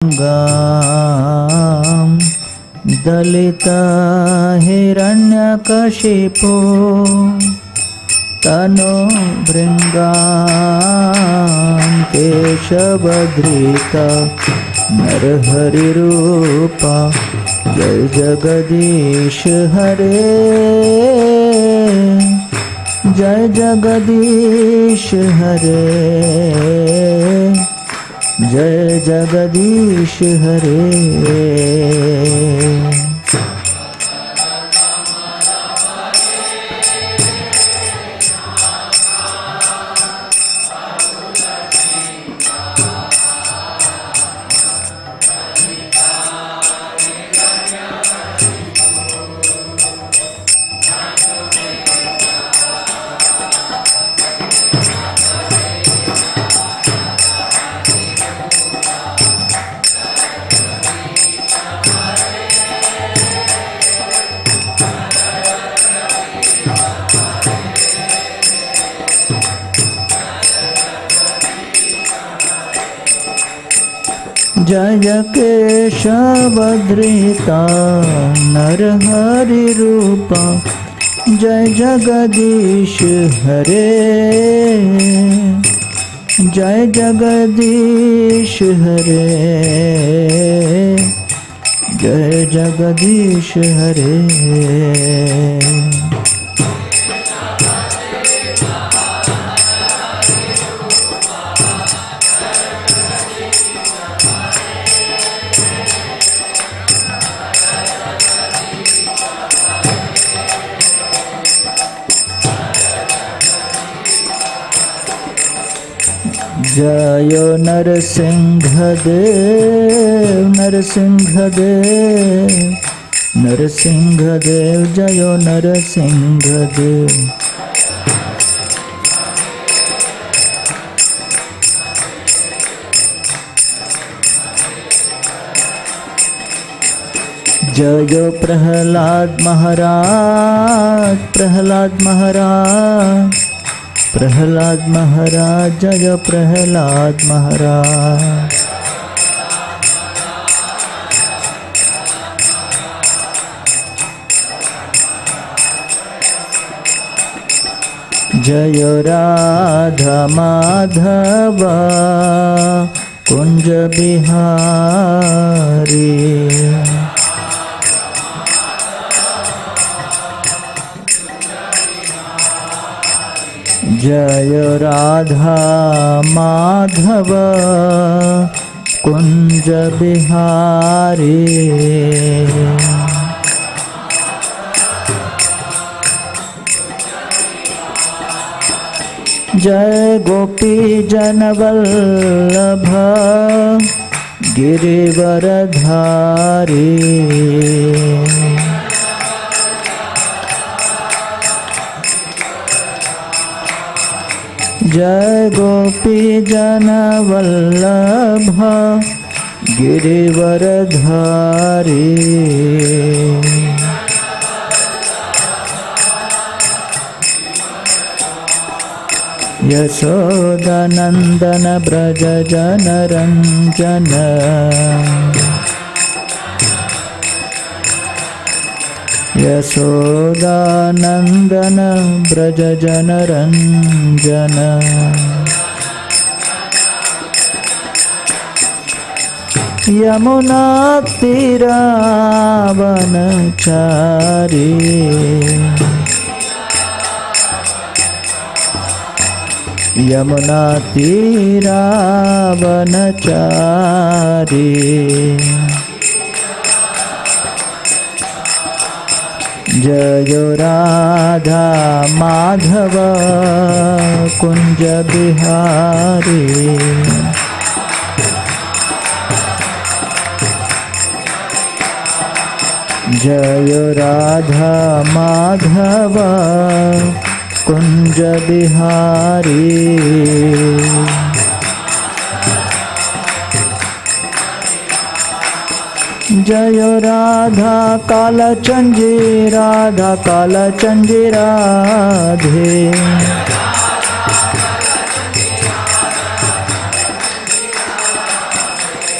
गौरांगां दलिता हिरण्यकशिपो तनो भृंगां केशवधृता नरहरिरूपा। जय जगदीश हरे, जय जगदीश हरे, जय जगदीश हरे। जय केशवधृता नरहरि रूपा। जय जगदीश हरे, जय जगदीश हरे, जय जगदीश हरे। जय नरसिंहदेव नरसिंहदेव नरसिंहदेव, जय नरसिंहदेव। जय प्रहलाद महाराज, प्रहलाद महाराज, प्रहलाद महाराज, जय प्रहलाद महाराज। जय राधा माधव कुंज बिहारी। जय राधा माधव कुंज बिहारी। जय गोपी जन वल्लभ गिरिवरधारी। जय गोपी जन वल्लभ गिरिवरधारी। यशोदानंदन ब्रज जन रंजन। यशोदानंदन ब्रज जन रंजन। यमुना तीरावनचारी। यमुना तीरावनचारी। जय राधा माधव कुंज बिहारी। जय राधा माधव कुंज बिहारी। जय Radha कालचंडी, Radha कालचंडी Radhe.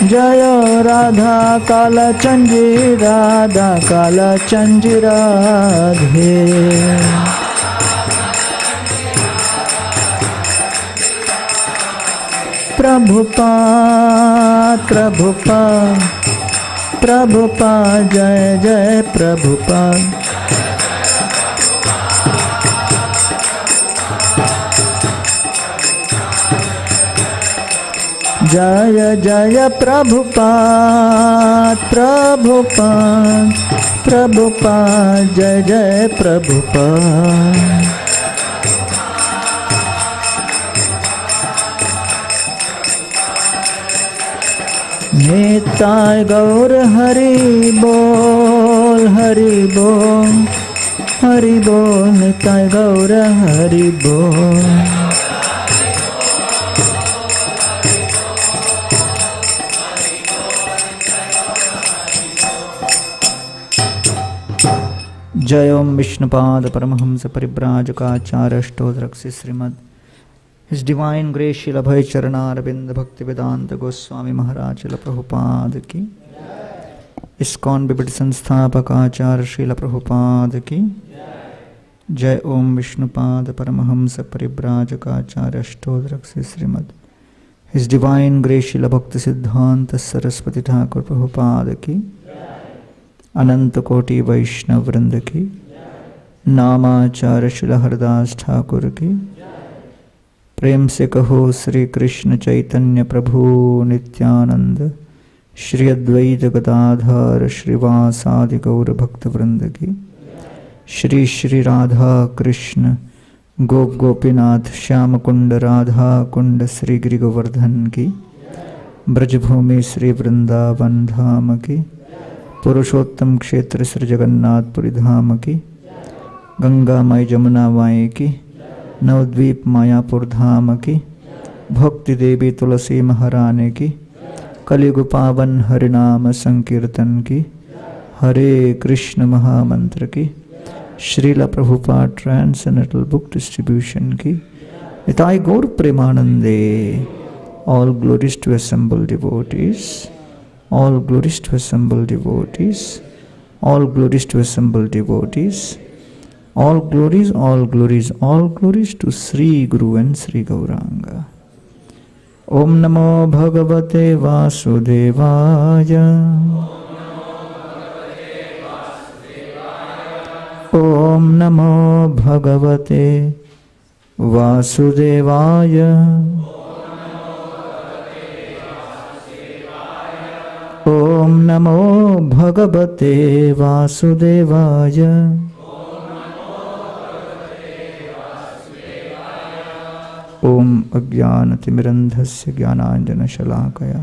Jaya Radha Kala Chanji Radha Kala Chanji Radhe. Prabhupada, Prabhupada, Prabhupada, Jai Jai Prabhupada. Jaya Jaya Prabhupada, Prabhupada, Prabhupada, Jai Jai Prabhupada. Nitai Gaur Hari Bol, Hari Bol, Hari Bol, Nitai Gaur Hari Bol. Jai Om Vishnupada Paramahamsa Paribrajakaacharya Ashtotraksi Srimad His Divine Grace Srila Bhai Charana Arvind Bhakti Vedanta Goswami Maharaj Srila Prabhupada Ki ISKCON Bibit Sansthapak Acharya Srila Prabhupada Ki Jai Om Vishnupada Paramahamsa Paribrajakaacharya Ashtotraksi Srimad His Divine Grace Srila Bhakti Siddhanta Saraswati Thakur Prabhupada Ki अनंत कोटि वैष्णव वृंद की नामाचार्य श्रील हरदास ठाकुर की प्रेम से कहो श्री कृष्ण चैतन्य प्रभु नित्यानंद श्री अद्वैत गदाधर श्रीवासादि गौर भक्त वृंद की श्री श्री राधा कृष्ण गोप गोपीनाथ श्याम कुंड राधा कुंड श्री गिरि गोवर्धन की ब्रजभूमि श्री वृंदावन धाम की पुरुषोत्तम क्षेत्र श्री जगन्नाथपुरी धाम की गंगा माई जमुना माई की नवद्वीप मायापुर धाम की भक्ति देवी तुलसी महारानी की कलियुग पावन हरिनाम संकीर्तन की हरे कृष्ण महामंत्र की Srila Prabhupada transcendental book distribution की निताई गौर प्रेमानंदे. All glories to assembled devotees. All glories to assembled devotees. All glories to assembled devotees. All glories, all glories, all glories to Sri Guru and Sri Gauranga. Om Namo Bhagavate Vasudevaya. Om Namo Bhagavate Vasudevaya. Om Namo Bhagavate Vasudevaya. Om Ajnanatimirandhasya Jnananjana Shalakaya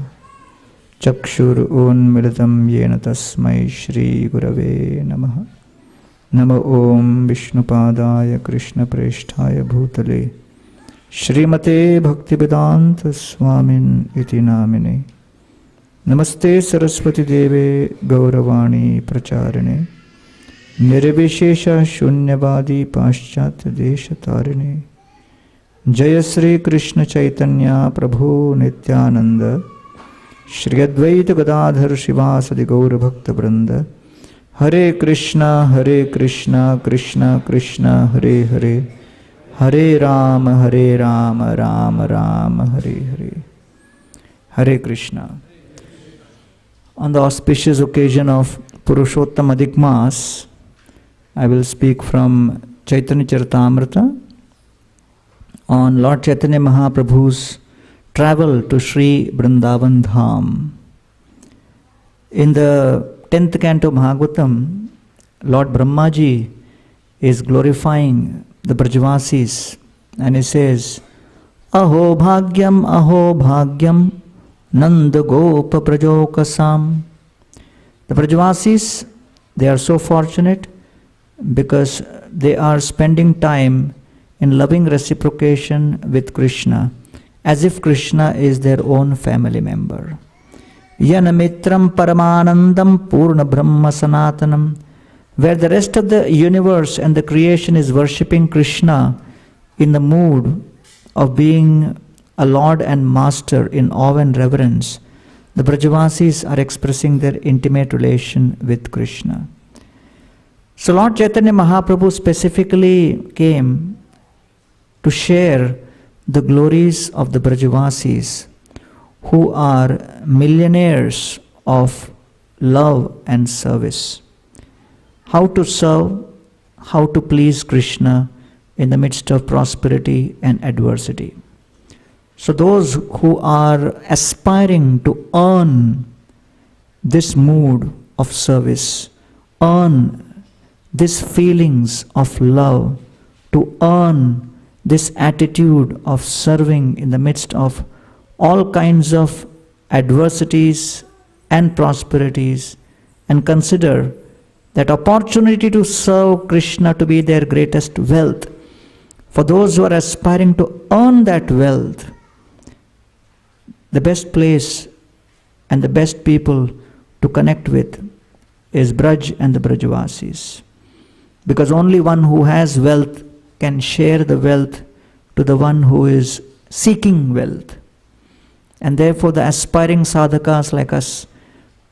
Chakshur Unmilitam Yena Tasmai Shri Gurave Namaha. Namo Om Vishnupadaya Krishna Presthaya Bhutale Shrimate Bhaktivedanta Swamin Iti Namine. Namaste Saraswati Deve Gauravani Pracharine Nirvishesha Shunyavadi Paschatya Deshatarine. Jaya Sri Krishna Chaitanya Prabhu Nityananda Shri Advaita Gadadhar Shivasadi Gaura Bhakta Vrinda. Hare Krishna Krishna Krishna Hare Hare Hare Rama Rama Rama Hare Hare. Hare Krishna. On the auspicious occasion of Purushottam Adhik Mas, I will speak from Chaitanya Charitamrita on Lord Chaitanya Mahaprabhu's travel to Sri Vrindavan Dham. In the 10th canto Bhagavatam, Lord Brahmaji is glorifying the Brajavasis and he says, Aho bhagyam Nanda Gopa Prajokasam. The Brajavasis, they are so fortunate because they are spending time in loving reciprocation with Krishna, as if Krishna is their own family member. Yanamitram Paramanandam Purna Brahma Sanatanam, where the rest of the universe and the creation is worshipping Krishna in the mood of being a Lord and Master in awe and reverence. the Brajavasis are expressing their intimate relation with Krishna. So Lord Chaitanya Mahaprabhu specifically came to share the glories of the Brajavasis, who are millionaires of love and service. How to serve, how to please Krishna in the midst of prosperity and adversity. So those who are aspiring to earn this mood of service, earn these feelings of love, to earn this attitude of serving in the midst of all kinds of adversities and prosperities, and consider that opportunity to serve Krishna to be their greatest wealth. For those who are aspiring to earn that wealth, the best place and the best people to connect with is Braj and the Brajavasis. Because only one who has wealth can share the wealth to the one who is seeking wealth. And therefore the aspiring sadhakas like us,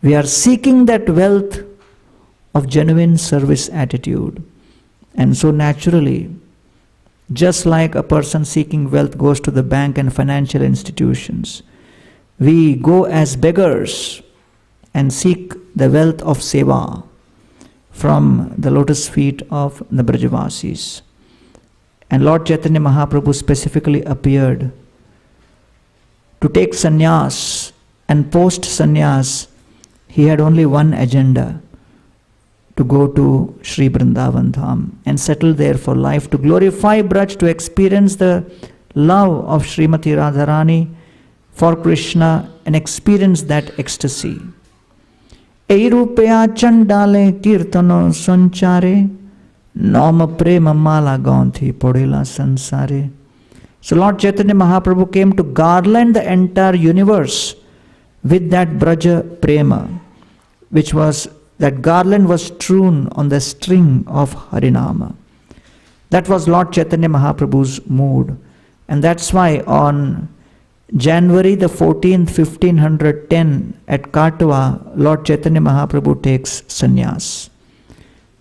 we are seeking that wealth of genuine service attitude. And so naturally, just like a person seeking wealth goes to the bank and financial institutions, we go as beggars and seek the wealth of seva from the lotus feet of the Brajavasis. And Lord Chaitanya Mahaprabhu specifically appeared to take sannyas, and post sannyas he had only one agenda: to go to Sri Vrindavan Dham and settle there for life, to glorify Braj, to experience the love of Srimati Radharani for Krishna and experience that ecstasy. Ei rupeya chandale kirtano sanchare, nama prema mala gaunthi podela sansare. So Lord Chaitanya Mahaprabhu came to garland the entire universe with that Braja Prema, which was, that garland was strewn on the string of Harinama. That was Lord Chaitanya Mahaprabhu's mood. And that's why on January the 14th, 1510 at Katwa, Lord Chaitanya Mahaprabhu takes sannyas.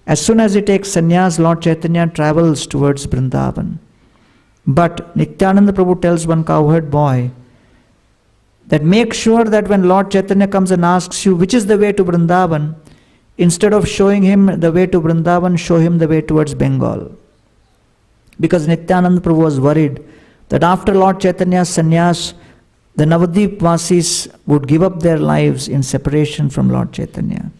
As soon as he takes sannyas, Lord Chaitanya travels towards Vrindavan. But Nityananda Prabhu tells one cowherd boy that make sure that when Lord Chaitanya comes and asks you which is the way to Vrindavan, instead of showing him the way to Vrindavan, show him the way towards Bengal. Because Nityananda Prabhu was worried that after Lord Chaitanya's sannyas, the Navadvip Vasis would give up their lives in separation from Lord Chaitanya.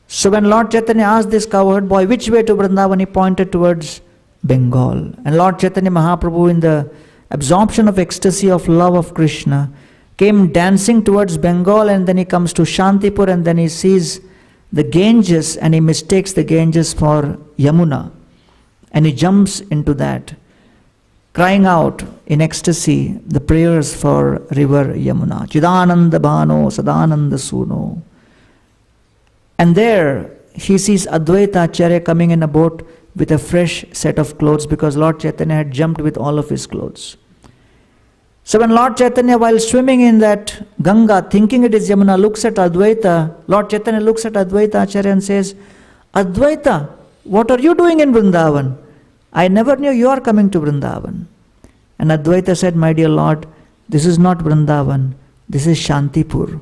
So when Lord Chaitanya asked this cowherd boy which way to Vrindavan, he pointed towards Bengal. And Lord Chaitanya Mahaprabhu, in the absorption of ecstasy of love of Krishna, came dancing towards Bengal, and then he comes to Shantipur, and then he sees the Ganges and he mistakes the Ganges for Yamuna. And he jumps into that, crying out in ecstasy the prayers for river Yamuna. Chidananda Bhano Sadananda Suno. And there he sees Advaita Acharya coming in a boat with a fresh set of clothes, because Lord Chaitanya had jumped with all of his clothes. So when Lord Chaitanya, while swimming in that Ganga, thinking it is Yamuna, looks at Advaita, Lord Chaitanya looks at Advaita Acharya and says, Advaita, what are you doing in Vrindavan? I never knew you are coming to Vrindavan. And Advaita said, my dear Lord, this is not Vrindavan, this is Shantipur.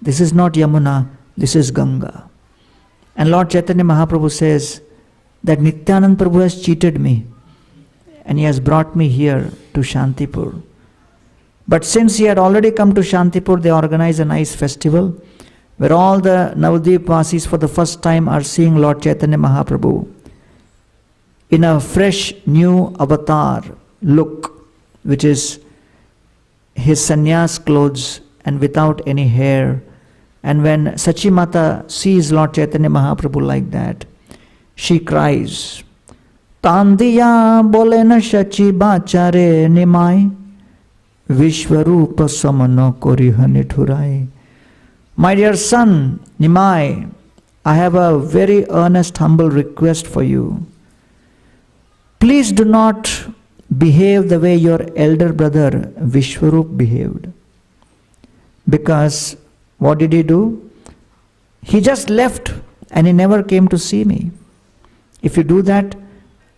This is not Yamuna, this is Ganga. And Lord Chaitanya Mahaprabhu says that Nityananda Prabhu has cheated me and he has brought me here to Shantipur. But since he had already come to Shantipur, they organize a nice festival where all the Navadvip Vasis for the first time are seeing Lord Chaitanya Mahaprabhu in a fresh new avatar look, which is his sannyas clothes and without any hair. And when Sachimata sees Lord Chaitanya Mahaprabhu like that, she cries, Tandiya bolena Shachi Bachare Nimai Vishwarupa Samana Korihani Thurai. My dear son, Nimai, I have a very earnest, humble request for you. Please do not behave the way your elder brother Vishwarup behaved. Because what did he do? He just left and he never came to see me. If you do that,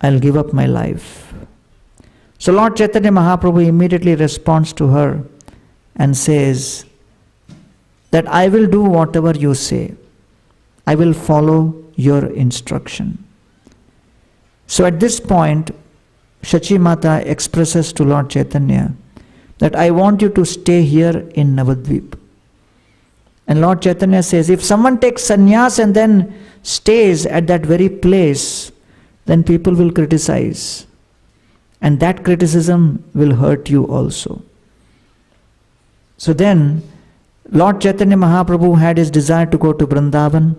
I'll give up my life. So Lord Chaitanya Mahaprabhu immediately responds to her and says that I will do whatever you say. I will follow your instruction. So at this point, Shachi Mata expresses to Lord Chaitanya that I want you to stay here in Navadvip. And Lord Chaitanya says, if someone takes sannyas and then stays at that very place, then people will criticize. And that criticism will hurt you also. So then, Lord Chaitanya Mahaprabhu had his desire to go to Vrindavan.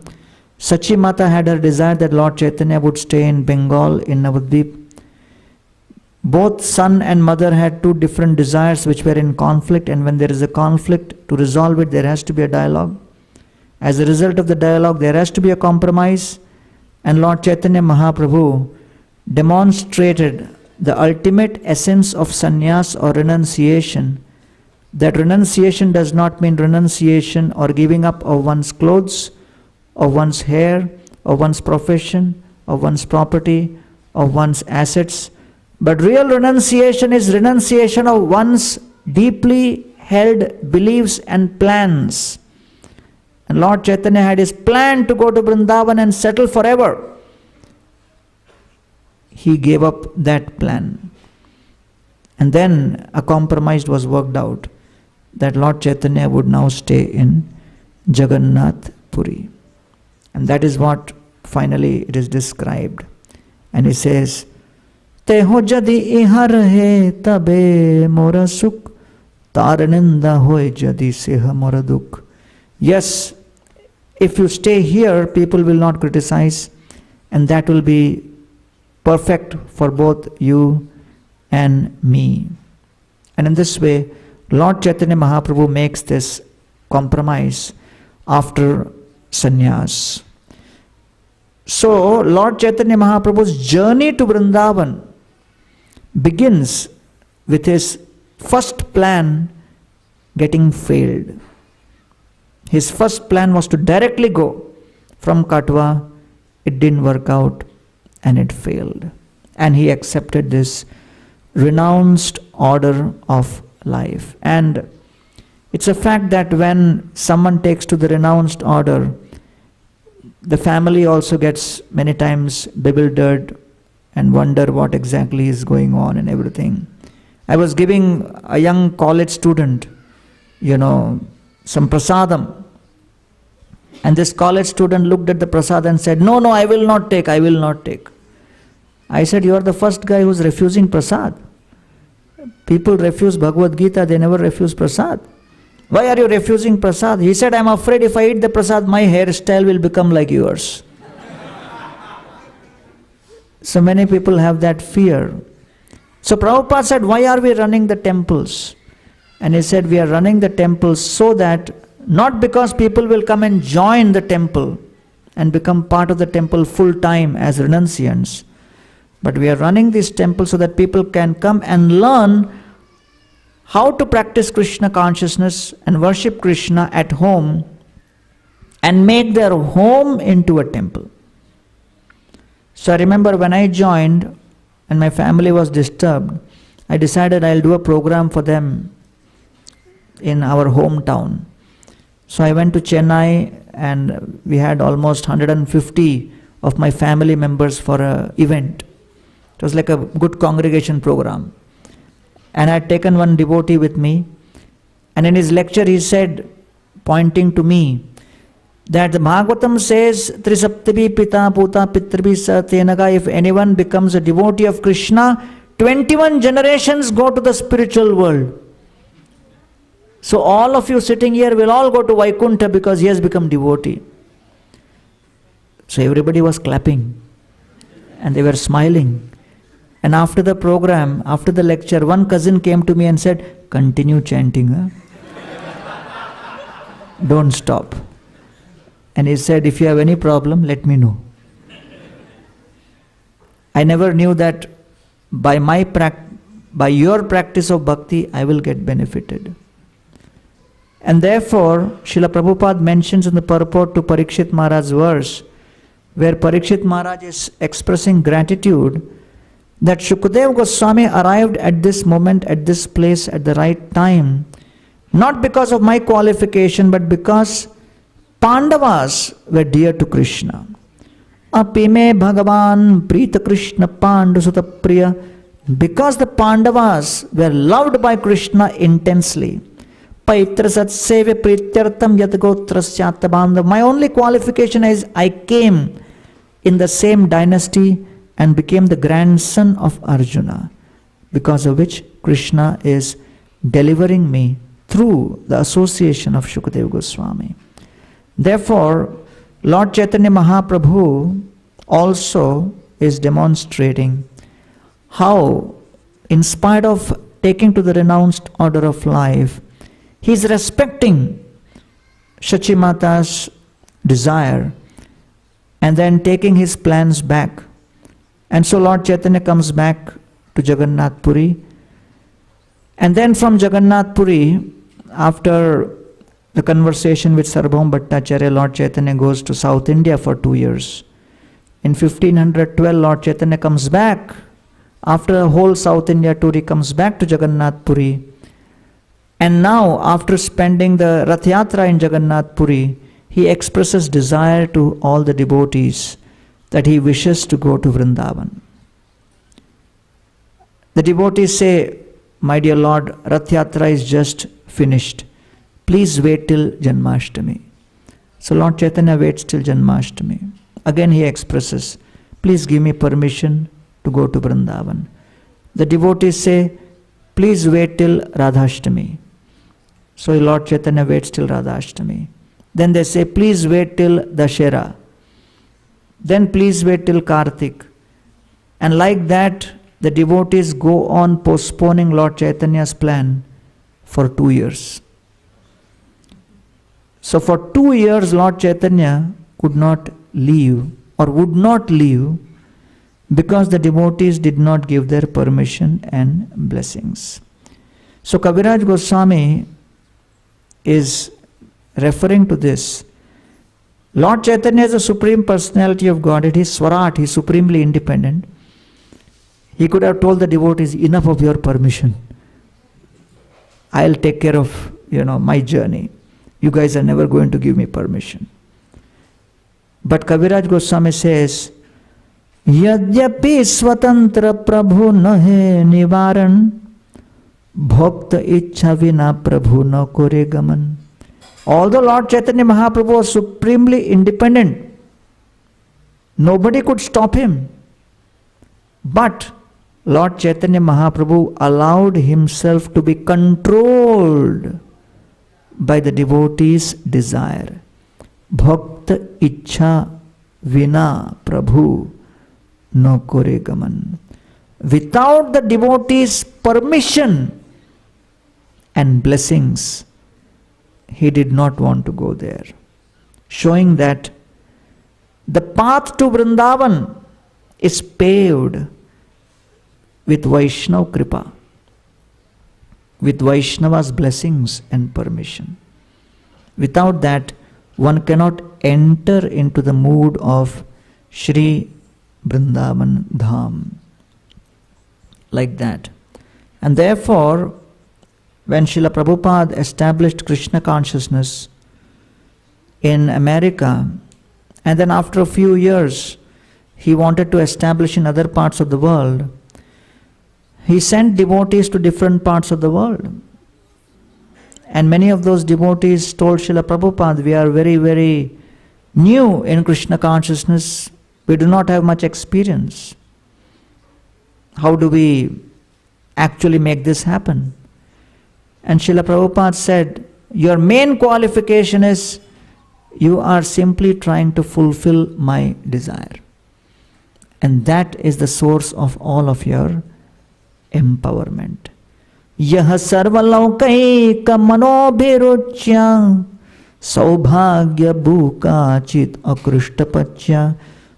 Sachi Mata had her desire that Lord Chaitanya would stay in Bengal, in Navadvip. Both son and mother had two different desires which were in conflict, and when there is a conflict, to resolve it, there has to be a dialogue. As a result of the dialogue, there has to be a compromise, and Lord Chaitanya Mahaprabhu demonstrated the ultimate essence of sannyas or renunciation. That renunciation does not mean renunciation or giving up of one's clothes, of one's hair, of one's profession, of one's property, of one's assets. But real renunciation is renunciation of one's deeply held beliefs and plans. And Lord Chaitanya had his plan to go to Vrindavan and settle forever. He gave up that plan. And then a compromise was worked out that Lord Chaitanya would now stay in Jagannath Puri. And that is what finally it is described. And he says, Teho jadi iha rahe tabe mora sukh, tar ninda hoy jadi seha mora dukh. Yes, if you stay here, people will not criticize, and that will be perfect for both you and me. And in this way, Lord Chaitanya Mahaprabhu makes this compromise after sannyas. So, Lord Chaitanya Mahaprabhu's journey to Vrindavan begins with his first plan getting failed. His first plan was to directly go from Katwa. It didn't work out and it failed. And he accepted this renounced order of life. And it's a fact that when someone takes to the renounced order, the family also gets many times bewildered and wonder what exactly is going on and everything. I was giving a young college student, some prasadam. And this college student looked at the prasad and said, no, I will not take. I said, you are the first guy who's refusing prasad. People refuse Bhagavad Gita, they never refuse prasad. Why are you refusing prasad? He said, I'm afraid if I eat the prasad, my hairstyle will become like yours. So many people have that fear. So Prabhupada said, why are we running the temples? And he said, we are running the temples so that, not because people will come and join the temple and become part of the temple full time as renunciants, but we are running these temples so that people can come and learn how to practice Krishna consciousness and worship Krishna at home and make their home into a temple. So I remember when I joined and my family was disturbed, I decided I'll do a program for them in our hometown. So I went to Chennai and we had almost 150 of my family members for an event. It was like a good congregation program. And I had taken one devotee with me. And in his lecture he said, pointing to me, that the Bhagavatam says, Trisaptavi Pita Puta Pitravi Satenaga, if anyone becomes a devotee of Krishna, 21 generations go to the spiritual world. So all of you sitting here will all go to Vaikuntha because he has become devotee. So everybody was clapping and they were smiling. And after the program, after the lecture, one cousin came to me and said, continue chanting, huh? Don't stop. And he said, if you have any problem, let me know. I never knew that by your practice of bhakti, I will get benefited. And therefore, Srila Prabhupada mentions in the purport to Parikshit Maharaj's verse, where Parikshit Maharaj is expressing gratitude that Shukadeva Goswami arrived at this moment, at this place, at the right time, not because of my qualification, but because Pandavas were dear to Krishna. Apime Bhagavan Prita Krishna Pandu Sutta Priya. Because the Pandavas were loved by Krishna intensely. Paitra Satseve Prityartam Yatgotrasyattabandha. My only qualification is I came in the same dynasty and became the grandson of Arjuna, because of which Krishna is delivering me through the association of Shukadeva Goswami. Therefore, Lord Chaitanya Mahaprabhu also is demonstrating how, in spite of taking to the renounced order of life, he is respecting Shachi Mata's desire and then taking his plans back. And so Lord Chaitanya comes back to Jagannath Puri. And then from Jagannath Puri, after the conversation with Sarvabhauma Bhattacharya, Lord Chaitanya goes to South India for 2 years. In 1512, Lord Chaitanya comes back. After a whole South India tour, he comes back to Jagannath Puri. And now, after spending the Rath Yatra in Jagannath Puri, he expresses desire to all the devotees that he wishes to go to Vrindavan. The devotees say, my dear Lord, Rath Yatra is just finished. Please wait till Janmashtami. So Lord Chaitanya waits till Janmashtami. Again he expresses, please give me permission to go to Vrindavan. The devotees say, please wait till Radhashtami. So Lord Chaitanya waits till Radhashtami. Then they say, please wait till Dashera. Then please wait till Kartik. And like that, the devotees go on postponing Lord Chaitanya's plan for 2 years. So for 2 years, Lord Chaitanya could not leave or would not leave because the devotees did not give their permission and blessings. So Kaviraj Goswami is referring to this. Lord Chaitanya is the Supreme Personality of Godhead. He is Swarat, he is supremely independent. He could have told the devotees, enough of your permission. I'll take care of, my journey. You guys are never going to give me permission. But Kaviraj Goswami says, Yadyapi swatantra prabhu nahe nivaran, bhakta ichha vina prabhu na kore gaman. Although Lord Chaitanya Mahaprabhu was supremely independent, nobody could stop him. But Lord Chaitanya Mahaprabhu allowed himself to be controlled by the devotee's desire. Bhakta ichha vina prabhu no kore gaman. Without the devotee's permission and blessings, he did not want to go there. Showing that the path to Vrindavan is paved with Vaishnava Kripa, with Vaishnava's blessings and permission. Without that, one cannot enter into the mood of Shri Vrindavan Dham. Like that. And therefore, when Srila Prabhupada established Krishna consciousness in America, and then after a few years, he wanted to establish in other parts of the world, he sent devotees to different parts of the world. And many of those devotees told Srila Prabhupada, we are very, very new in Krishna consciousness. We do not have much experience. How do we actually make this happen? And Srila Prabhupada said, your main qualification is you are simply trying to fulfill my desire. And that is the source of all of your empowerment. Yah sarvalaukaika manobhiruchya saubhagya bhukachit akrishtapachya.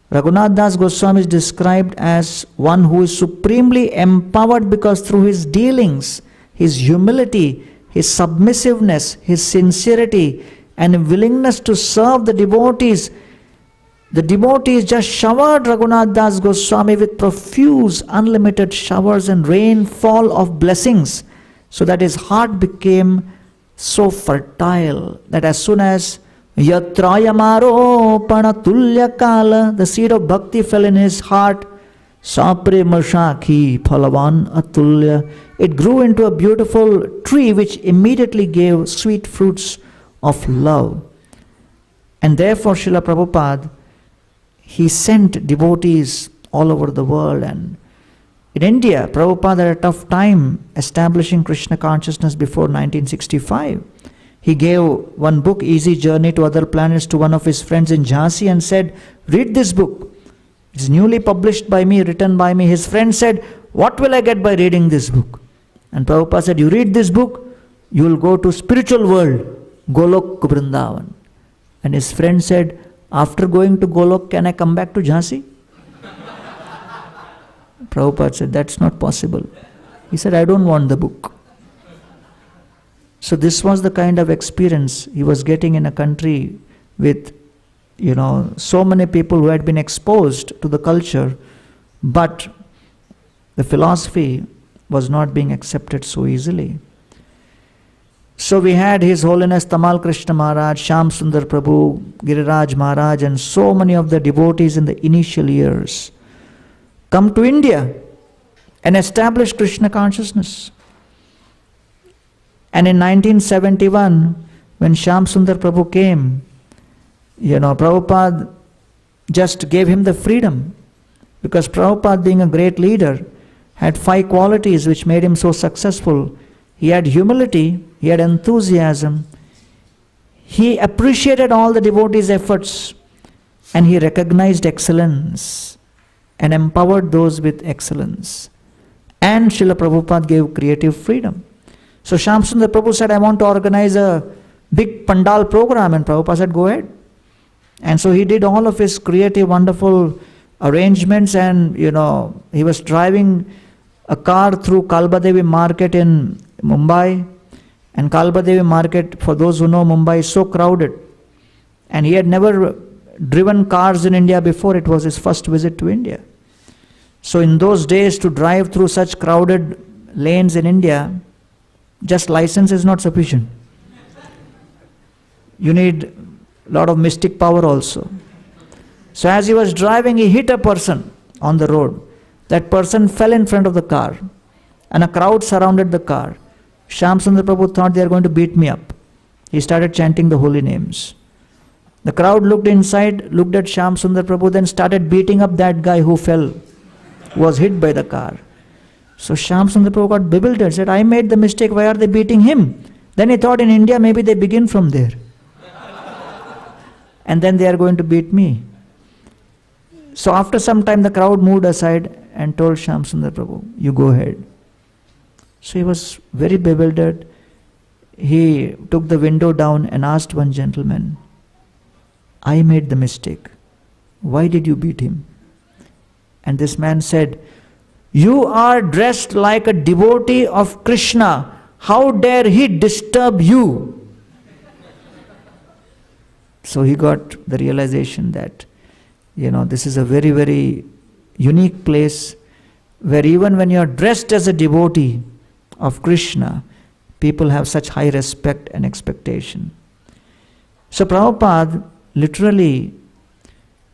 Raghunath Das Goswami is described as one who is supremely empowered because through his dealings, his humility, his submissiveness, his sincerity, and willingness to serve the devotees just showered Raghunath Das Goswami with profuse, unlimited showers and rainfall of blessings, so that his heart became so fertile that as soon as Yatrayamaro Tulya Kala, the seed of bhakti fell in his heart, Sapre Mashakhi Phalavan Atulya, it grew into a beautiful tree which immediately gave sweet fruits of love. And therefore Srila Prabhupada, he sent devotees all over the world. And in India, Prabhupada had a tough time establishing Krishna consciousness before 1965. He gave one book, Easy Journey to Other Planets, to one of his friends in Jhansi and said, read this book. It's newly published by me, written by me. His friend said, what will I get by reading this book? And Prabhupada said, you read this book, you will go to spiritual world, Golok Vrindavan. And his friend said, after going to Golok, can I come back to Jhansi? Prabhupada said, that's not possible. He said, I don't want the book. So this was the kind of experience he was getting in a country with, so many people who had been exposed to the culture, but the philosophy was not being accepted so easily. So we had His Holiness Tamal Krishna Maharaj, Shyam Sundar Prabhu, Giriraj Maharaj, and so many of the devotees in the initial years come to India and establish Krishna consciousness. And in 1971, when Shyam Sundar Prabhu came, Prabhupada just gave him the freedom, because Prabhupada, being a great leader, had 5 qualities which made him so successful. He had humility, he had enthusiasm, he appreciated all the devotees' efforts, and he recognized excellence and empowered those with excellence. And Srila Prabhupada gave creative freedom. So Shyam Sundar Prabhu said, I want to organize a big pandal program, and Prabhupada said, go ahead. And so he did all of his creative, wonderful arrangements, and he was driving a car through Kalbadevi market in Mumbai. And Kalbadevi market, for those who know Mumbai, is so crowded. And he had never driven cars in India before. It was his first visit to India. So in those days, to drive through such crowded lanes in India, just license is not sufficient. You need a lot of mystic power also. So as he was driving, he hit a person on the road. That person fell in front of the car, and a crowd surrounded the car. Shyam Sundar Prabhu thought, they are going to beat me up. He started chanting the holy names. The crowd looked inside, looked at Shyam Sundar Prabhu, then started beating up that guy who fell, who was hit by the car. So Shyam Sundar Prabhu got bewildered, said, I made the mistake, why are they beating him? Then he thought, in India maybe they begin from there. And then they are going to beat me. So after some time the crowd moved aside and told Shyam Sundar Prabhu, you go ahead. So he was very bewildered. He took the window down and asked one gentleman, I made the mistake. Why did you beat him? And this man said, you are dressed like a devotee of Krishna. How dare he disturb you? So he got the realization that, this is a very, very unique place where even when you are dressed as a devotee of Krishna, people have such high respect and expectation. So Prabhupada literally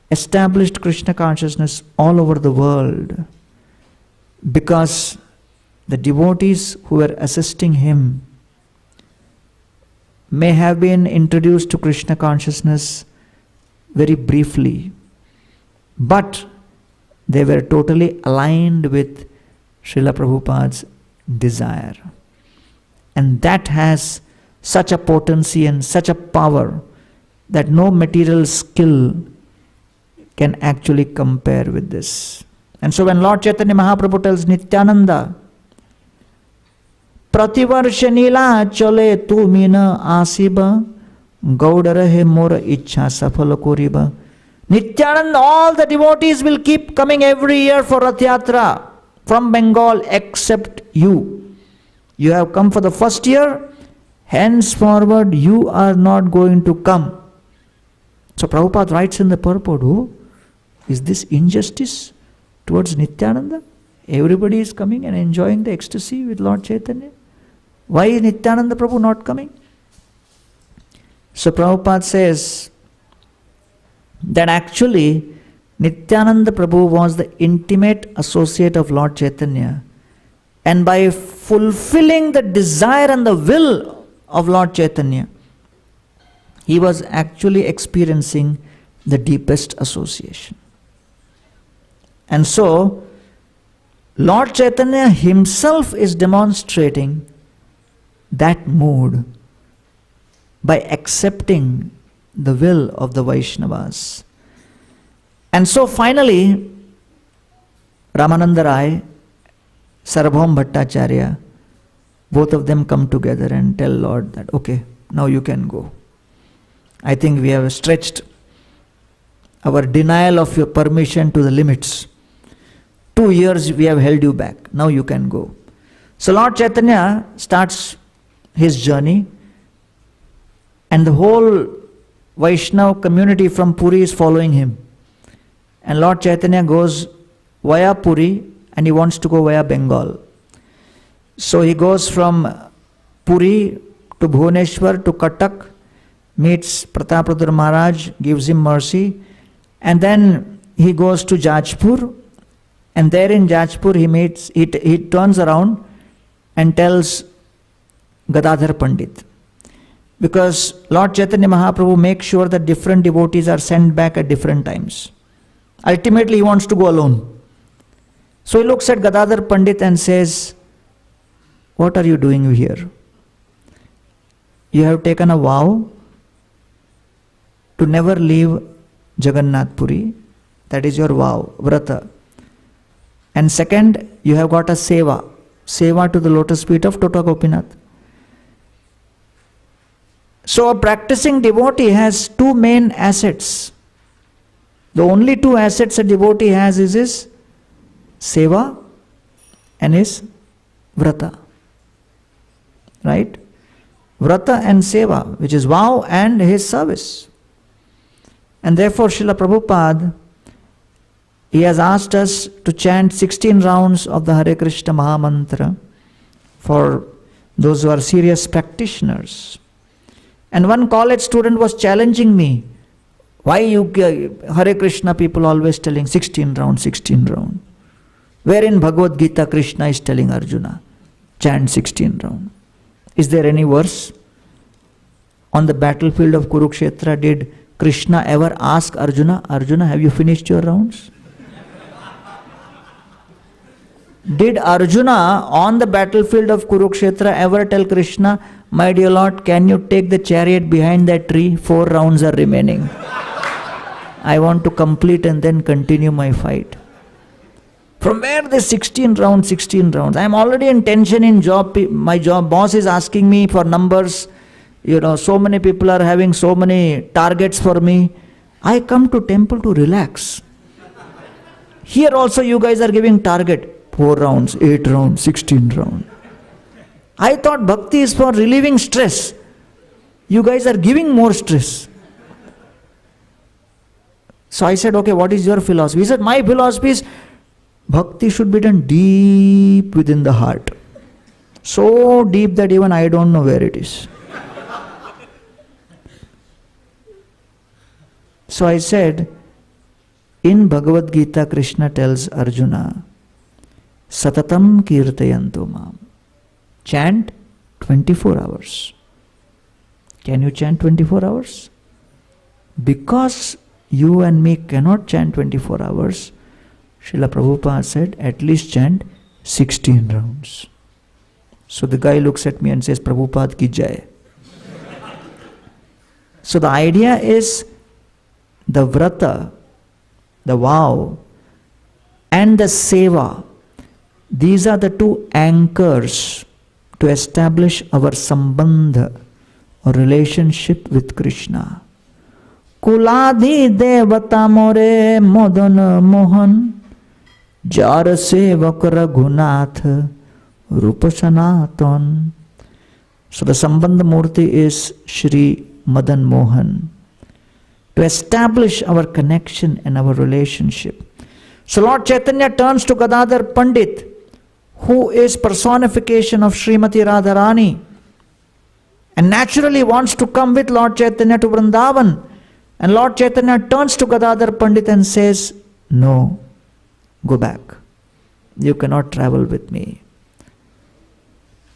established Krishna consciousness all over the world because the devotees who were assisting him may have been introduced to Krishna consciousness very briefly, but they were totally aligned with Srila Prabhupada's desire. And that has such a potency and such a power that no material skill can actually compare with this. And so when Lord Chaitanya Mahaprabhu tells Nityananda, Prativarsha nila chale tu mina asiba, gaudarahe mora ichha safala koriba. Nityananda, all the devotees will keep coming every year for Rath Yatra from Bengal except you. You have come for the first year henceforward you are not going to come. So Prabhupada writes in the purport, oh, is this injustice towards Nityananda? Everybody is coming and enjoying the ecstasy with Lord Chaitanya. Why is Nityananda Prabhu not coming? So Prabhupada says that actually Nityananda Prabhu was the intimate associate of Lord Chaitanya, and by fulfilling the desire and the will of Lord Chaitanya, he was actually experiencing the deepest association. And so Lord Chaitanya himself is demonstrating that mood by accepting the will of the Vaishnavas. And so finally, Ramananda Rai, Sarvabhaum Bhattacharya, both of them come together and tell Lord that, okay, now you can go. I think we have stretched our denial of your permission to the limits. 2 years we have held you back. Now you can go. So Lord Chaitanya starts his journey, and the whole Vaishnava community from Puri is following him. And Lord Chaitanya goes via Puri and he wants to go via Bengal. So he goes from Puri to Bhubaneswar to Cuttack, meets Pratapadra Maharaj, gives him mercy, and then he goes to Jajpur, and there in Jajpur he turns around and tells Gadadhar Pandit. Because Lord Chaitanya Mahaprabhu makes sure that different devotees are sent back at different times. Ultimately he wants to go alone. So he looks at Gadadhar Pandit and says, what are you doing here? You have taken a vow to never leave Jagannath Puri. That is your vow, vrata. And second, you have got a seva to the lotus feet of Tota Gopinath. So a practicing devotee has two main assets. The only two assets a devotee has is his seva and his vrata. Right? Vrata and seva, which is vow and his service. And therefore Srila Prabhupada, he has asked us to chant 16 rounds of the Hare Krishna Mahamantra for those who are serious practitioners. And one college student was challenging me, why you Hare Krishna people always telling 16 round, 16 round? Where in Bhagavad Gita Krishna is telling Arjuna, chant 16 round. Is there any verse? On the battlefield of Kurukshetra, did Krishna ever ask Arjuna, Arjuna, have you finished your rounds? Did Arjuna on the battlefield of Kurukshetra ever tell Krishna, my dear Lord, can you take the chariot behind that tree? 4 rounds are remaining. I want to complete and then continue my fight. From where the 16 rounds? I am already in tension in job. My job boss is asking me for numbers. So many people are having so many targets for me. I come to temple to relax. Here also you guys are giving target. 4 rounds, 8 rounds, 16 rounds. I thought bhakti is for relieving stress. You guys are giving more stress. So I said, okay, what is your philosophy? He said, my philosophy is bhakti should be done deep within the heart. So deep that even I don't know where it is. So I said, in Bhagavad Gita, Krishna tells Arjuna, Satatam kirtayanto mam. Chant 24 hours. Can you chant 24 hours? Because you and me cannot chant 24 hours, Srila Prabhupada said, at least chant 16 rounds. So the guy looks at me and says, Prabhupada ki jai. So the idea is the vrata, the vow, and the seva. These are the two anchors to establish our sambandha or relationship with Krishna. Kuladhi devata more modana mohan jara sevak raghunath rupa sanatan. So the Sambandha Murti is Shri Madan Mohan, to establish our connection and our relationship. So Lord Chaitanya turns to Gadadhar Pandit, who is personification of Srimati Radharani, and naturally wants to come with Lord Chaitanya to Vrindavan. And Lord Chaitanya turns to Gadadhar Pandit and says, no, go back. You cannot travel with me.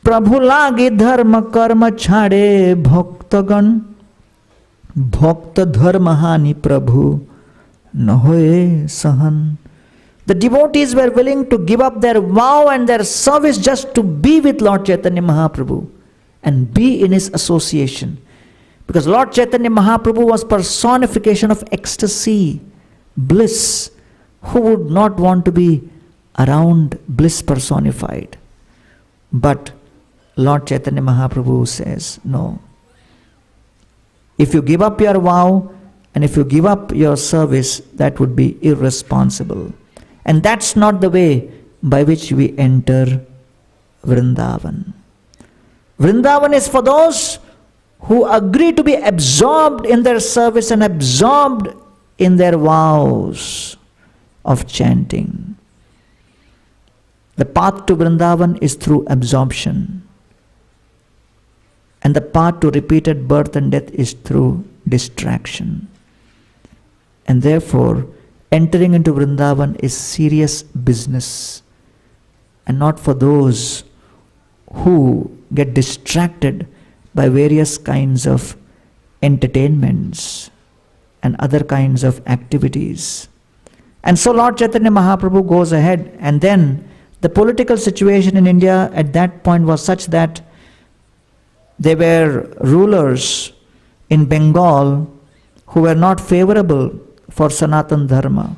Prabhu lagi dharma karma chhade bhaktagan, bhakta dharma hani Prabhu nahoye sahan. The devotees were willing to give up their vow and their service just to be with Lord Chaitanya Mahaprabhu and be in his association. Because Lord Chaitanya Mahaprabhu was personification of ecstasy, bliss. Who would not want to be around bliss personified? But Lord Chaitanya Mahaprabhu says, no. If you give up your vow and if you give up your service, that would be irresponsible. And that's not the way by which we enter Vrindavan. Vrindavan is for those who agree to be absorbed in their service and absorbed in their vows of chanting. The path to Vrindavan is through absorption. And the path to repeated birth and death is through distraction. And therefore, entering into Vrindavan is serious business, and not for those who get distracted by various kinds of entertainments and other kinds of activities. And so Lord Chaitanya Mahaprabhu goes ahead, and then the political situation in India at that point was such that there were rulers in Bengal who were not favorable for Sanatan Dharma.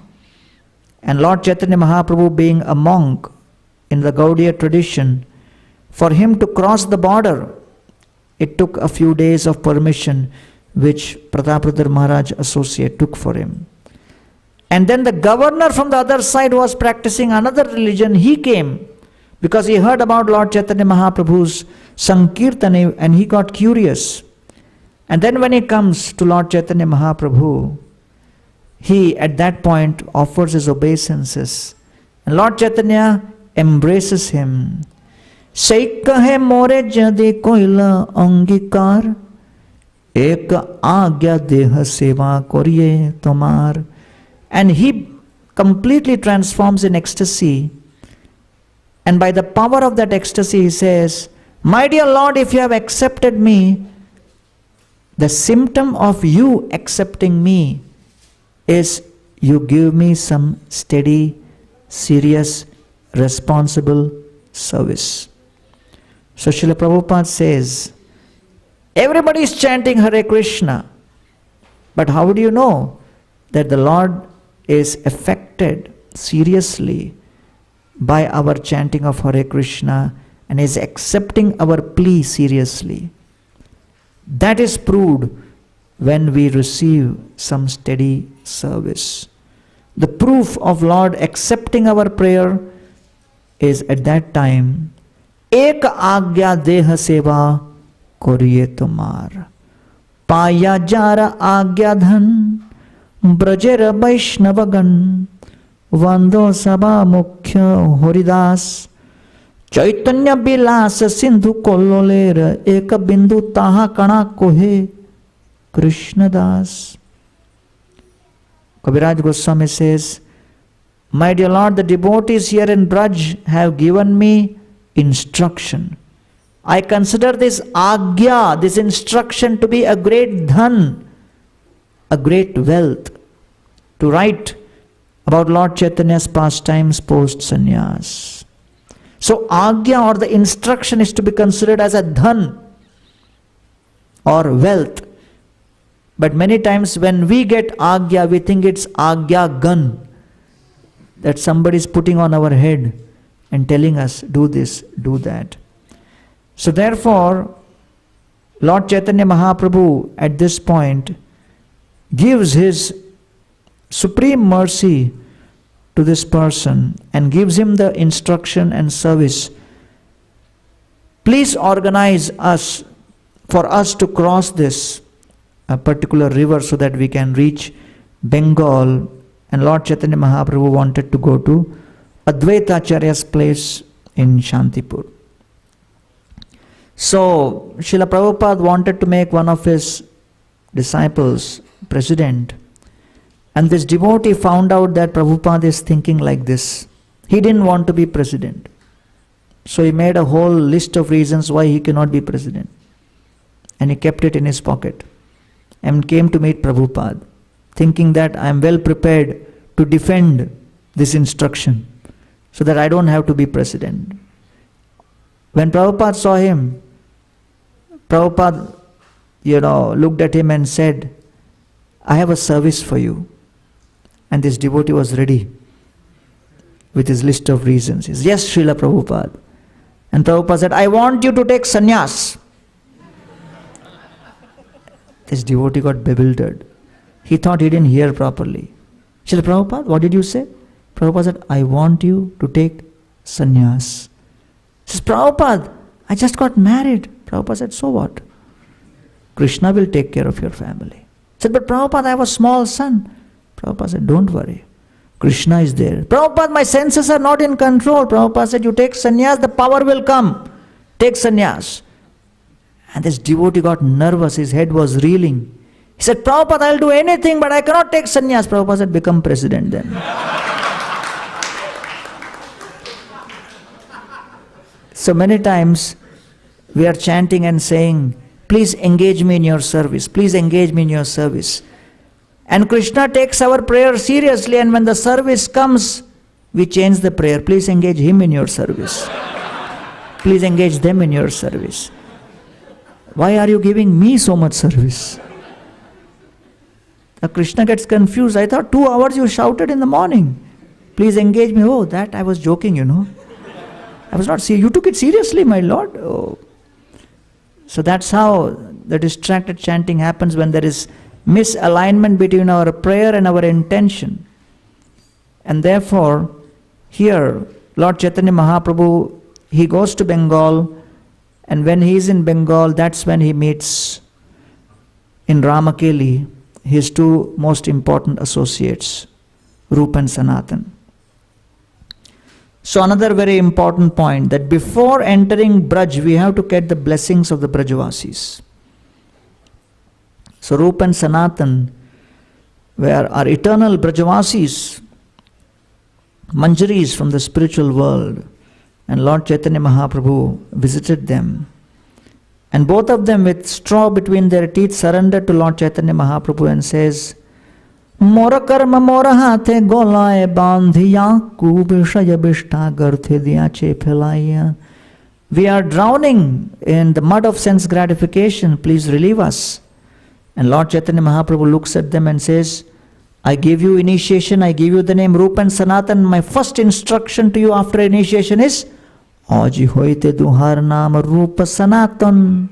And Lord Chaitanya Mahaprabhu, being a monk in the Gaudiya tradition, for him to cross the border, it took a few days of permission which Prataprudra Maharaj associate took for him. And then the governor from the other side was practicing another religion. He came because he heard about Lord Chaitanya Mahaprabhu's Sankirtana and he got curious. And then when he comes to Lord Chaitanya Mahaprabhu, he at that point offers his obeisances. And Lord Chaitanya embraces him. Saikahe more jade koila angikar, ek agya deha seva koriye tomar. And he completely transforms in ecstasy. And by the power of that ecstasy, he says, my dear Lord, if you have accepted me, the symptom of you accepting me is you give me some steady, serious, responsible service. So Srila Prabhupada says, everybody is chanting Hare Krishna, but how do you know that the Lord is affected seriously by our chanting of Hare Krishna and is accepting our plea seriously? That is proved when we receive some steady service. The proof of Lord accepting our prayer is at that time, Ek agya deha seva koriye tomar, paya jara agya dhan, brajera vaishnavagan, vando sabha mukhya horidas, Chaitanya bilasa sindhu kollolera, eka bindu taha kana kohe Krishnadas. Kaviraj Goswami says, my dear Lord, the devotees here in Braj have given me instruction. I consider this agya, this instruction, to be a great dhan, a great wealth, to write about Lord Chaitanya's pastimes post-sannyas. So agya, or the instruction, is to be considered as a dhan or wealth. But many times when we get agya, we think it's agya gun, that somebody is putting on our head and telling us, do this, do that. So therefore, Lord Chaitanya Mahaprabhu at this point gives his supreme mercy to this person and gives him the instruction and service. Please organize us for us to cross this particular river so that we can reach Bengal. And Lord Chaitanya Mahaprabhu wanted to go to Advaita Acharya's place in Shantipur. So Srila Prabhupada wanted to make one of his disciples president. And this devotee found out that Prabhupada is thinking like this. He didn't want to be president. So he made a whole list of reasons why he cannot be president. And he kept it in his pocket and came to meet Prabhupada, thinking that I am well prepared to defend this instruction so that I don't have to be president. When Prabhupada saw him, Prabhupada, looked at him and said, I have a service for you. And this devotee was ready with his list of reasons. He said, yes, Srila Prabhupada. And Prabhupada said, I want you to take sannyas. This devotee got bewildered. He thought he didn't hear properly. Srila Prabhupada, what did you say? Prabhupada said, I want you to take sannyas. He says, Prabhupada, I just got married. Prabhupada said, so what? Krishna will take care of your family. He said, but Prabhupada, I have a small son. Prabhupada said, don't worry. Krishna is there. Prabhupada, my senses are not in control. Prabhupada said, you take sannyas, the power will come. Take sannyas. And this devotee got nervous. His head was reeling. He said, Prabhupada, I'll do anything, but I cannot take sannyas. Prabhupada said, become president then. So many times we are chanting and saying, please engage me in your service. Please engage me in your service. And Krishna takes our prayer seriously, and when the service comes, we change the prayer. Please engage him in your service. Please engage them in your service. Why are you giving me so much service? Krishna gets confused. I thought 2 hours you shouted in the morning. Please engage me. Oh, that I was joking, I was not serious. You took it seriously, my Lord. Oh. So that's how the distracted chanting happens, when there is misalignment between our prayer and our intention. And therefore, here, Lord Chaitanya Mahaprabhu, he goes to Bengal, and when he is in Bengal, that's when he meets in Ramakeli his 2 most important associates, Rupa and Sanatan. So another very important point, that before entering Braj, we have to get the blessings of the Brajvasis. So Rupa and Sanatan are eternal Brajvasis, Manjaris from the spiritual world. And Lord Chaitanya Mahaprabhu visited them. And both of them, with straw between their teeth, surrendered to Lord Chaitanya Mahaprabhu and says, Mora karma mora hathe golaye bandhiya kubishaya bishta garthe diyache phelaiya. We are drowning in the mud of sense gratification. Please relieve us. And Lord Chaitanya Mahaprabhu looks at them and says, I give you initiation, I give you the name Rupa and Sanatan. My first instruction to you after initiation is, Aji hoite duhar naam Rupa Sanatan,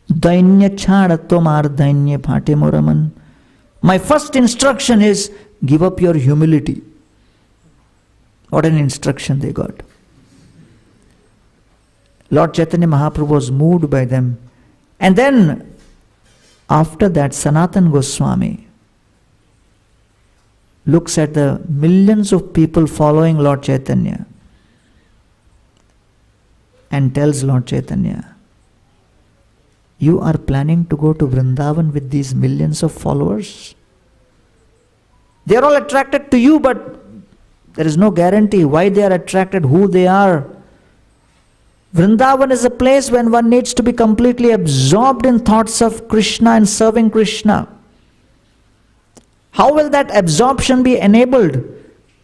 dainya chhada tomar dainya phate moraman. My first instruction is, give up your humility. What an instruction they got. Lord Chaitanya Mahaprabhu was moved by them. And then, after that, Sanatan Goswami looks at the millions of people following Lord Chaitanya and tells Lord Chaitanya, you are planning to go to Vrindavan with these millions of followers? They are all attracted to you, but there is no guarantee why they are attracted, who they are. Vrindavan is a place when one needs to be completely absorbed in thoughts of Krishna and serving Krishna. How will that absorption be enabled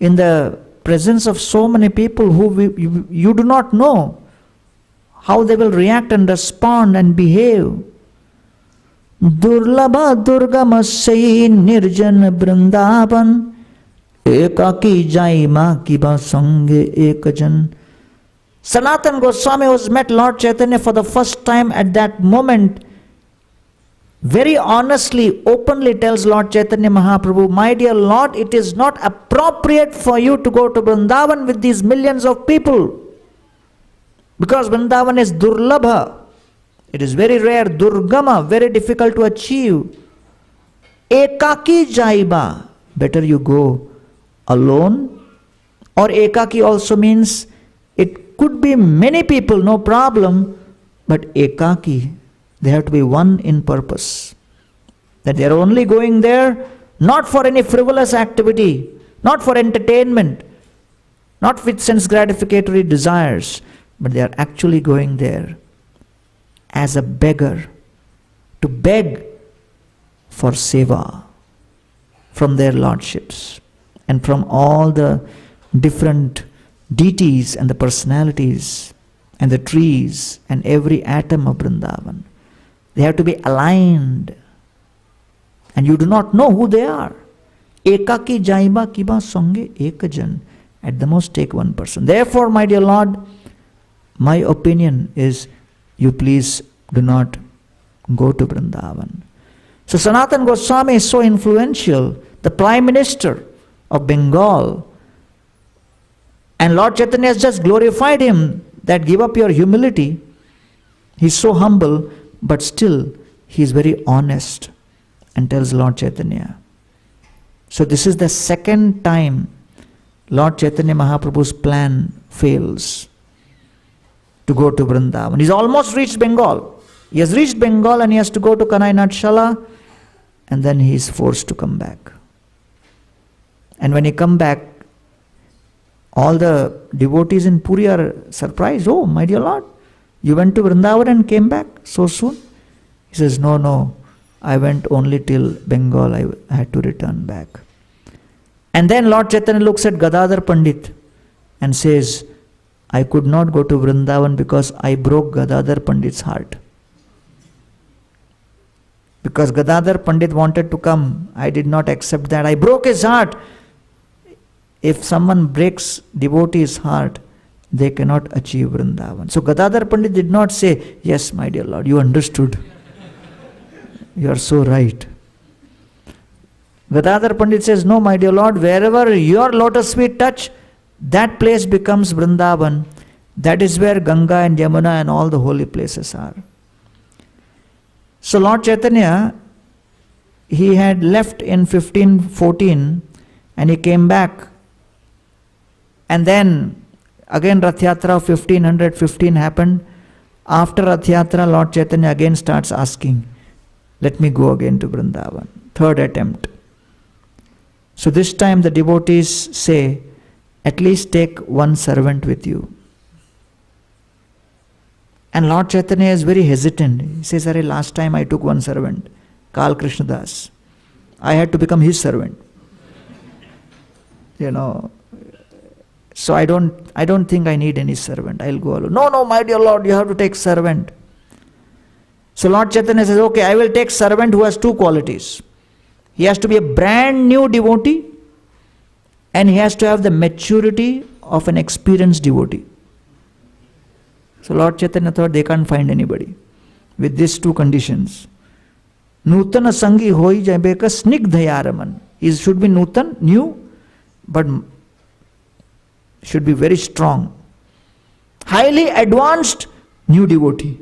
in the presence of so many people who you do not know? How they will react and respond and behave. Durlabha durgamasai nirjan Vrindavan ekaki jai ma kiba sange ekajan. Sanatan Goswami, who met Lord Chaitanya for the first time at that moment, very honestly, openly tells Lord Chaitanya Mahaprabhu, my dear Lord, it is not appropriate for you to go to Vrindavan with these millions of people. Because Vrindavan is Durlabha. It is very rare, durgama, very difficult to achieve. Ekaki jaiba, better you go alone. Or ekaki also means it could be many people, no problem, but ekaki, they have to be one in purpose. That they are only going there not for any frivolous activity, not for entertainment, not with sense gratificatory desires, but they are actually going there as a beggar, to beg for seva from their lordships and from all the different deities and the personalities and the trees and every atom of Vrindavan. They have to be aligned, and you do not know who they are. Ekaki jaiba kiba songe ekajan. At the most take one person. Therefore, my dear Lord, my opinion is, you please do not go to Vrindavan. So Sanatana Goswami is so influential, the Prime Minister of Bengal, and Lord Chaitanya has just glorified him, that give up your humility. He's so humble, but still he is very honest and tells Lord Chaitanya. So this is the second time Lord Chaitanya Mahaprabhu's plan fails to go to Vrindavan. He's almost reached Bengal. He has reached Bengal and he has to go to Kanai Natshala, and then he is forced to come back. And when he come back, all the devotees in Puri are surprised. Oh, my dear Lord, you went to Vrindavan and came back so soon? He says, no, I went only till Bengal. I had to return back. And then Lord Chaitanya looks at Gadadhar Pandit and says, I could not go to Vrindavan because I broke Gadadhar Pandit's heart. Because Gadadhar Pandit wanted to come, I did not accept that. I broke his heart. If someone breaks devotee's heart, they cannot achieve Vrindavan. So Gadadhar Pandit did not say, yes, my dear Lord, you understood. You are so right. Gadadhar Pandit says, no, my dear Lord, wherever your lotus feet touch, that place becomes Vrindavan. That is where Ganga and Yamuna and all the holy places are. So Lord Chaitanya, he had left in 1514 and he came back. And then again Rath Yatra of 1515 happened. After Rath Yatra, Lord Chaitanya again starts asking, let me go again to Vrindavan. Third attempt. So this time the devotees say, at least take one servant with you. And Lord Chaitanya is very hesitant. He says, Arey, last time I took one servant, Kal Krishna Das. I had to become his servant. So I don't think I need any servant. I'll go alone. No, my dear Lord, you have to take servant. So Lord Chaitanya says, okay, I will take servant who has two qualities. He has to be a brand new devotee, and he has to have the maturity of an experienced devotee. So Lord Chaitanya thought they can't find anybody with these two conditions. Nutana Sangi hoi jabeka snigdhayaraman. He should be Nutan, new, but should be very strong. Highly advanced new devotee.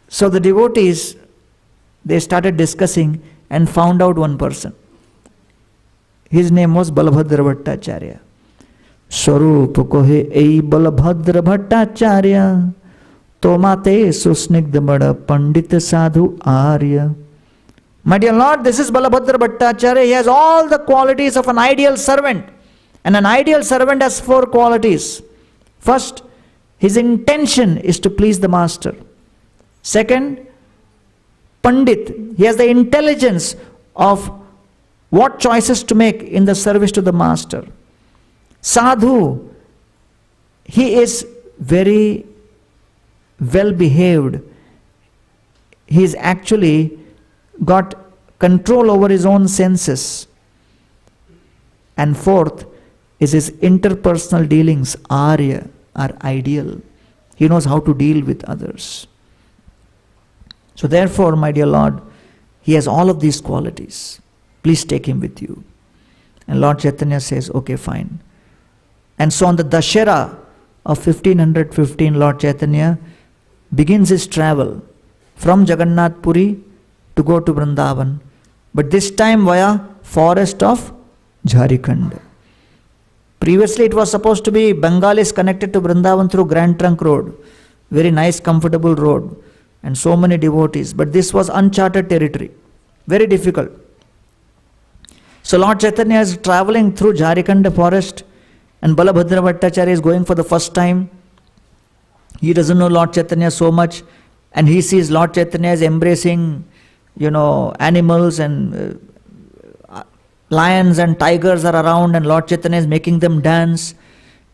So the devotees, they started discussing and found out one person. His name was Balabhadra Bhattacharya. Swarup kohe ei Balabhadra Bhattacharya tomate susnigdhamada pandita sadhu arya. My dear Lord, this is Balabhadra Bhattacharya. He has all the qualities of an ideal servant. And an ideal servant has four qualities. First, his intention is to please the master. Second, Pandit. He has the intelligence of what choices to make in the service to the master. Sadhu. He is very well behaved. He is actually got control over his own senses. And fourth is his interpersonal dealings, arya, are ideal. He knows how to deal with others. So therefore, my dear Lord, he has all of these qualities. Please take him with you. And Lord Chaitanya says, okay, fine. And so on the Dashera of 1515, Lord Chaitanya begins his travel from Jagannath Puri to go to Vrindavan, but this time via forest of Jharkhand. Previously it was supposed to be Bengalis connected to Vrindavan through Grand Trunk Road, very nice comfortable road, and so many devotees, but this was uncharted territory, very difficult. So Lord Chaitanya is traveling through Jharkhand forest, and Balabhadra Bhattacharya is going for the first time. He doesn't know Lord Chaitanya so much, and he sees Lord Chaitanya is embracing, animals, and lions and tigers are around, and Lord Chaitanya is making them dance.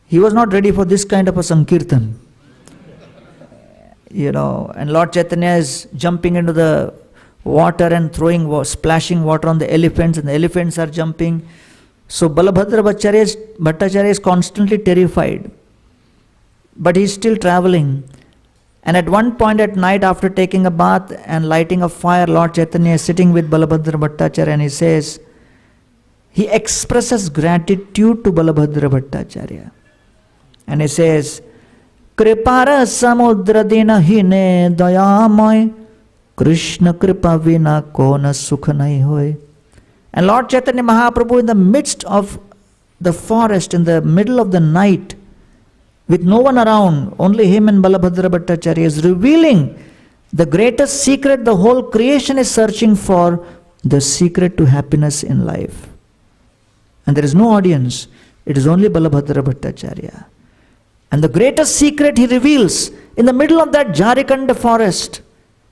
He was not ready for this kind of a Sankirtan. And Lord Chaitanya is jumping into the water and splashing water on the elephants, and the elephants are jumping. So Balabhadra Bhattacharya is constantly terrified, but he is still traveling. And at one point at night, after taking a bath and lighting a fire, Lord Chaitanya is sitting with Balabhadra Bhattacharya, and he expresses gratitude to Balabhadra Bhattacharya. And he says, Kripara samudra dina hine dayamoy, Krishna kripa vina kona sukha nahi hoy. And Lord Chaitanya Mahaprabhu, in the midst of the forest, in the middle of the night, with no one around, only him and Balabhadra Bhattacharya, is revealing the greatest secret the whole creation is searching for, the secret to happiness in life. And there is no audience, it is only Balabhadra Bhattacharya. And the greatest secret he reveals in the middle of that Jharkhand forest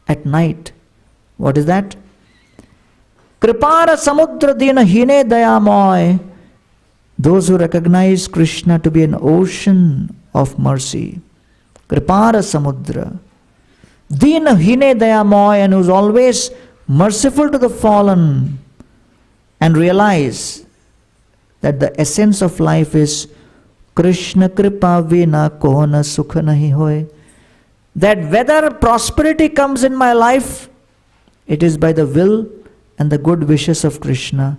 at night. What is that? Kripara samudra dina hine dayamoy. Those who recognize Krishna to be an ocean of mercy. Kripara samudra. Dina hine dayamoy, and who is always merciful to the fallen, and realize that the essence of life is Krishna kripa vina kona sukha nahi hoy. That whether prosperity comes in my life, it is by the will and the good wishes of Krishna.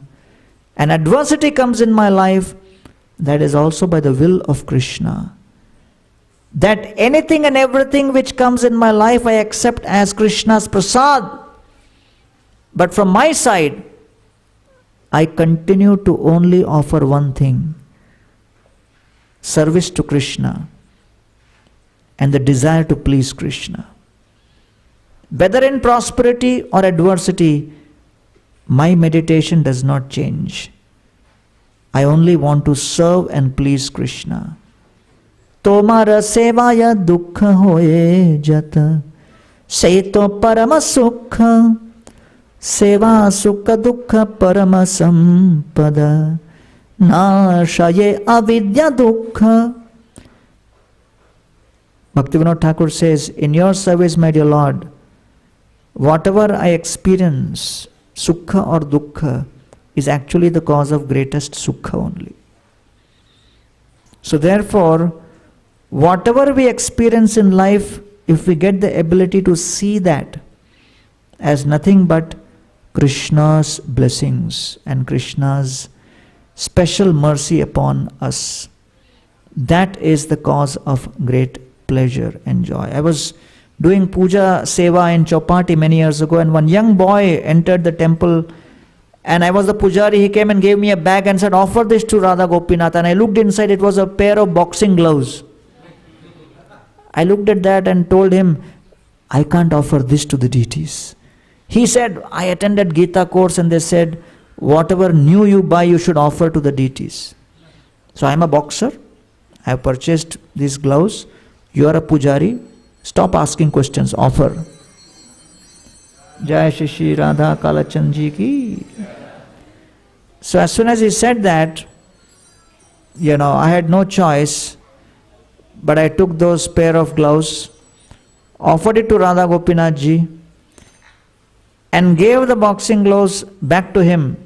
And adversity comes in my life, that is also by the will of Krishna. That anything and everything which comes in my life I accept as Krishna's prasad. But from my side, I continue to only offer one thing: service to Krishna and the desire to please Krishna. Whether in prosperity or adversity, my meditation does not change. I only want to serve and please Krishna. Tomara sevaya dukkha hoye jata, seto parama sukha, seva sukha dukkha parama sampada, nashaye avidya dukkha. Bhaktivinoda Thakur says, in your service, my dear Lord, whatever I experience, sukha or dukkha, is actually the cause of greatest sukha only. So therefore, whatever we experience in life, if we get the ability to see that as nothing but Krishna's blessings and Krishna's special mercy upon us, that is the cause of great pleasure and joy. I was doing puja seva in Chopati many years ago, and one young boy entered the temple, and I was the pujari. He came and gave me a bag and said, offer this to Radha Gopinath. And I looked inside, it was a pair of boxing gloves. I looked at that and told him, I can't offer this to the deities. He said, I attended Gita course and they said, whatever new you buy, you should offer to the deities. So I am a boxer. I have purchased these gloves. You are a pujari. Stop asking questions. Offer. Jai Shri Radha Kalachand Ji ki. So as soon as he said that, I had no choice, but I took those pair of gloves, offered it to Radha Gopinath Ji, and gave the boxing gloves back to him.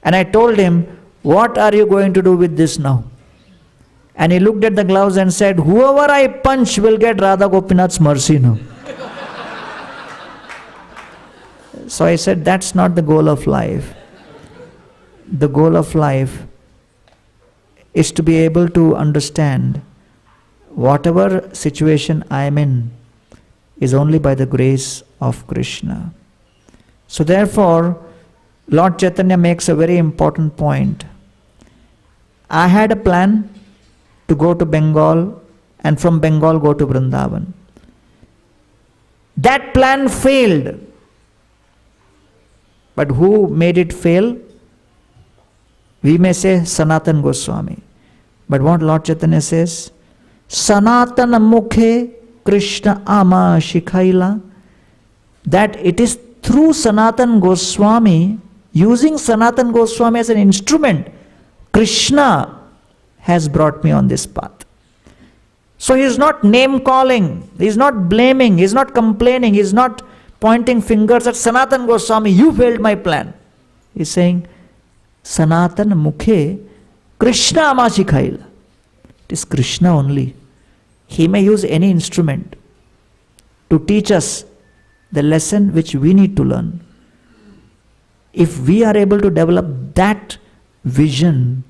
And I told him, what are you going to do with this now? And he looked at the gloves and said, whoever I punch will get Radha Gopinath's mercy now. So I said, that's not the goal of life. The goal of life is to be able to understand whatever situation I am in is only by the grace of Krishna. So therefore, Lord Chaitanya makes a very important point. I had a plan to go to Bengal and from Bengal go to Vrindavan. That plan failed. But who made it fail? We may say Sanatan Goswami. But what Lord Chaitanya says? Sanatana mukhe Krishna ama shikhaila. That it is through Sanatan Goswami, using Sanatan Goswami as an instrument, Krishna has brought me on this path. So he is not name calling, he is not blaming, he is not complaining, he is not pointing fingers at Sanatan Goswami, you failed my plan. He is saying, Sanatan mukhe Krishna ama shikhaila. It is Krishna only. He may use any instrument to teach us the lesson which we need to learn. If we are able to develop that vision,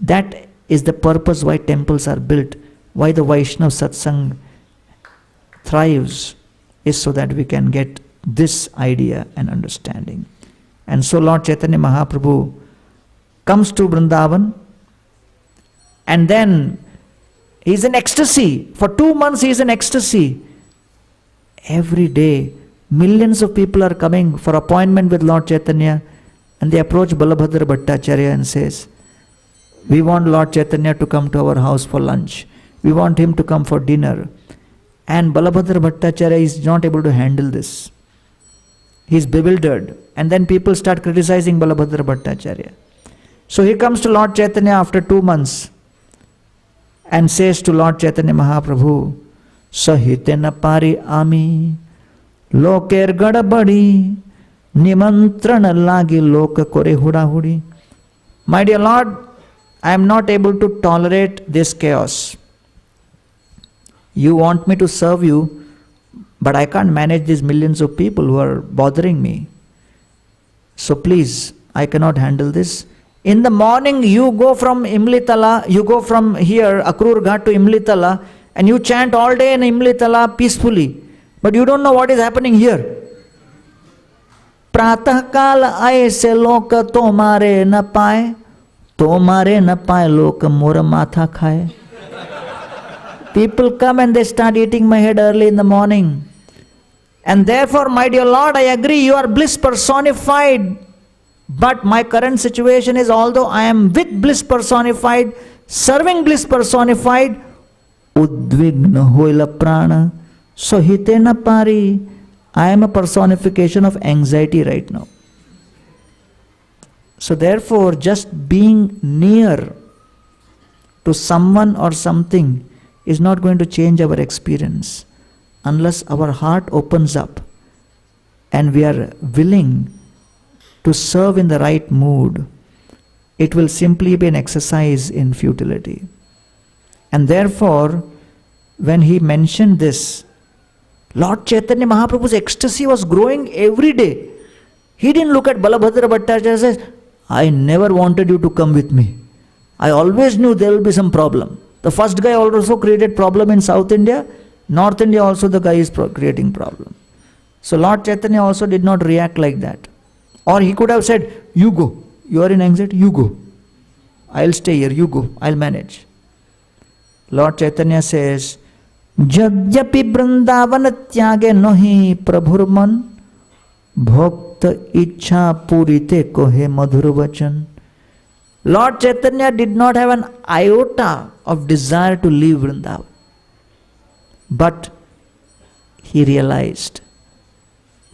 that is the purpose why temples are built, why the Vaishnava Satsang thrives, is so that we can get this idea and understanding. And so Lord Chaitanya Mahaprabhu comes to Vrindavan, and then he is in ecstasy. For 2 months he is in ecstasy. Every day, millions of people are coming for appointment with Lord Chaitanya, and they approach Balabhadra Bhattacharya and says, we want Lord Chaitanya to come to our house for lunch. We want him to come for dinner. And Balabhadra Bhattacharya is not able to handle this. He is bewildered. And then people start criticizing Balabhadra Bhattacharya. So he comes to Lord Chaitanya after 2 months and says to Lord Chaitanya Mahaprabhu, Sahitena pari ami, loker gadabadi, nimantrana lagi loka kore hudahudi. My dear Lord, I am not able to tolerate this chaos. You want me to serve you, but I can't manage these millions of people who are bothering me. So please, I cannot handle this. In the morning, you go from Imlitala, you go from here, Akrur Ghat to Imlitala, and you chant all day in Imlitala peacefully. But you don't know what is happening here. Pratah kala aise loka tomare na paye, tomare na paye loka mora matha khaye. People come and they start eating my head early in the morning. And therefore, my dear Lord, I agree, you are bliss personified. But my current situation is, although I am with bliss personified, serving bliss personified, udvigna hoila prana, sahitena pari, I am a personification of anxiety right now. So therefore, just being near to someone or something is not going to change our experience unless our heart opens up and we are willing to serve in the right mood. It will simply be an exercise in futility. And therefore, when he mentioned this, Lord Chaitanya Mahaprabhu's ecstasy was growing every day. He didn't look at Balabhadra Bhattacharya and say, I never wanted you to come with me. I always knew there will be some problem. The first guy also created problem in South India. North India also the guy is creating problem. So Lord Chaitanya also did not react like that. Or he could have said, you go. You are in anxiety, you go. I'll stay here, you go. I'll manage. Lord Chaitanya says, Jagyapi Vrindavan tyage nohi prabhurman bhakta ichha purite kohe madhur vachan. Lord Chaitanya did not have an iota of desire to leave Vrindavan. But he realized